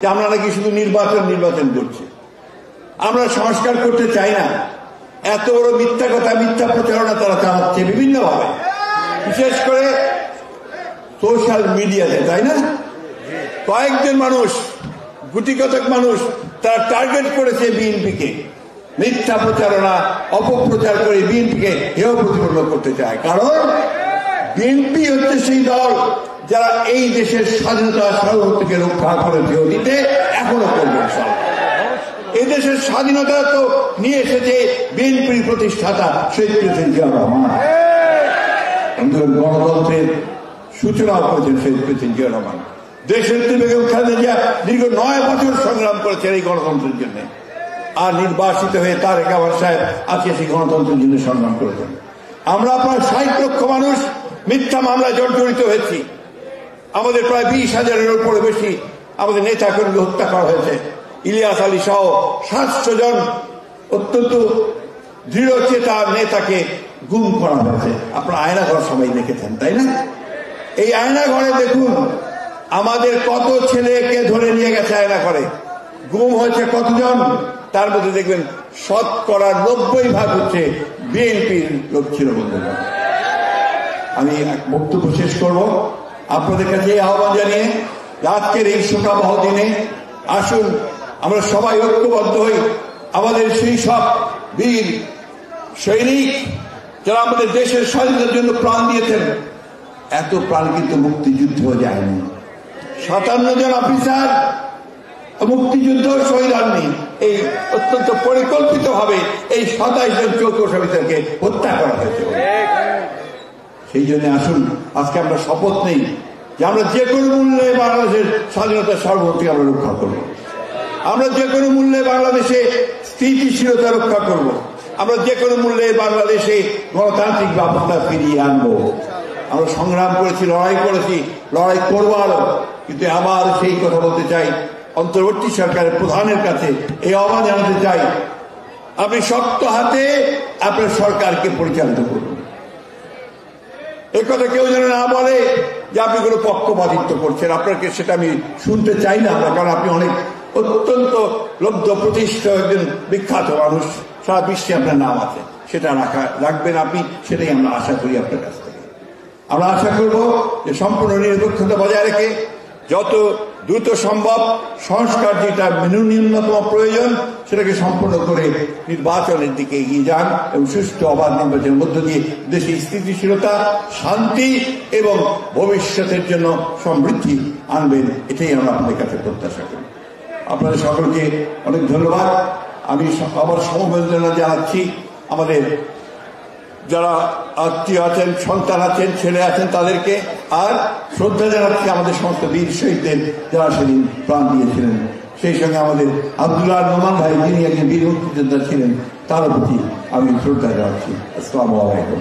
যে আমরা নাকি শুধু নির্বাচন করছি, আমরা সংস্কার করতে চাই না। এত বড় মিথ্যা কথা, মিথ্যা প্রচারণা তারা চালাচ্ছে বিভিন্নভাবে, বিশেষ করে সোশ্যাল মিডিয়াতে, তাই না? কয়েকজন মানুষ, গুটিকতক মানুষ তারা টার্গেট করেছে বিএনপিকে, মিথ্যা প্রচারণা অপপ্রচার করে বিএনপিকে হেয় প্রতিপন্ন করতে চায়। কারণ বিএনপি হচ্ছে সেই দল যারা এই দেশের স্বাধীনতা সার্বভৌমত্বকে রক্ষা করেছে অতীতে, এখনো করবে। এই দেশের স্বাধীনতা তো নিয়ে এসেছে বিএনপির প্রতিষ্ঠাতা শহীদ প্রেসিডেন্ট জিয়াউর রহমান। গণতন্ত্রের সূচনা করেছেন শহীদ প্রেসিডেন্ট জিয়াউর রহমান। দেশের বেগম খালেদা জিয়া দীর্ঘ 9 বছর সংগ্রাম করেছেন এই গণতন্ত্রের জন্য, আর নির্বাসিত হয়ে তারেক রহমান সাহেব আজকে সেই গণতন্ত্রের জন্য সংগ্রাম করেছেন। আমরা প্রায় 60 লক্ষ মানুষ মিথ্যা মামলায় জড়িত হয়েছি। আমাদের প্রায় 20,000-এর উপরে বেশি আমাদের নেতাকর্মী হত্যা করা হয়েছে। ইলিয়াস আলী সহ 700 জন অত্যন্ত দৃঢ়চেতা নেতাকে গুম করা হয়েছে। আপনারা আয়নাঘর সবাই দেখেছেন, তাই না? এই আয়নাঘরে দেখুন আমাদের কত ছেলেকে ধরে নিয়ে গেছে আয়নাঘরে, গুম হয়েছে কতজন, তার মধ্যে দেখবেন 90% হচ্ছে বিএনপির লোক ছিল। বন্ধুরা, আমি বক্তব্য শেষ করব আপনাদের কাছে আহ্বান জানিয়ে, আজকের এই শোকাবহ দিনে আসুন আমরা সবাই ঐক্যবদ্ধ হই। আমাদের সেই সব বীর সৈনিক যারা আমাদের দেশের স্বাধীনতার জন্য প্রাণ দিয়েছেন, এত প্রাণ কিন্তু মুক্তিযুদ্ধ যায়নি। 57 জন অফিসার মুক্তিযুদ্ধ শহীদ হননি, এই অত্যন্ত পরিকল্পিত ভাবে এই 27 জন চৌকস অফিসারকে হত্যা করা হয়েছে। সেই জন্য আসুন আজকে আমরা শপথ নেই যে আমরা যে কোনো মূল্যে বাংলাদেশের স্বাধীনতার সার্বভৌমত্বকে আমরা রক্ষা করব। আমরা যে কোনো মূল্যে বাংলাদেশে স্থিতিশীলতা রক্ষা করব। আমরা যে কোনো মূল্যে বাংলাদেশে গণতান্ত্রিক ব্যবস্থা ফিরিয়ে আনবো। আমরা সংগ্রাম করেছি, লড়াই করেছি, লড়াই করবো আরো। কিন্তু আবার সেই কথা বলতে চাই, অন্তর্বর্তী সরকারের প্রধানের কাছে এই আহ্বান জানাতে চাই, আপনি শক্ত হাতে আপনার সরকারকে পরিচালিত করুন। এই কথা কেউ যেন না বলে যে আপনি কোনো পক্ষপাতিত্ব করছেন। আপনাকে সেটা আমি শুনতে চাই না, কারণ আপনি অনেক অত্যন্ত লব্ধ প্রতিষ্ঠিত একজন বিখ্যাত মানুষ, সারা বিশ্বে আপনার নাম আছে, সেটা রাখবেন আপনি, সেটাই আমরা আশা করি আপনার কাছ থেকে। আমরা আশা করব যে সম্পূর্ণ নিরপেক্ষতা বজায় রেখে যত দ্রুত সম্ভব সংস্কার যেটা ন্যূনতম প্রয়োজন সেটাকে সম্পূর্ণ করে নির্বাচনের দিকে এগিয়ে যান এবং সুষ্ঠু অবাধ নির্বাচনের মধ্য দিয়ে দেশে স্থিতিশীলতা, শান্তি এবং ভবিষ্যতের জন্য সমৃদ্ধি আনবেন, এটাই আমরা আপনাদের কাছে প্রত্যাশা করি। আপনাদের সকলকে অনেক ধন্যবাদ। আমি আবার সমবেদনা জানাচ্ছি আমাদের যারা আত্মীয় আছেন, সন্তান আছেন, ছেলে আছেন তাদেরকে, আর শ্রদ্ধা জানাচ্ছি আমাদের সমস্ত বীর শহীদদের যারা সেদিন প্রাণ দিয়েছিলেন। সেই সঙ্গে আমাদের আব্দুল্লাহ নোমান ভাই, যিনি একজন বীর মুক্তিযোদ্ধা ছিলেন, তার প্রতি আমি শ্রদ্ধা জানাচ্ছি। আসসালামু আলাইকুম।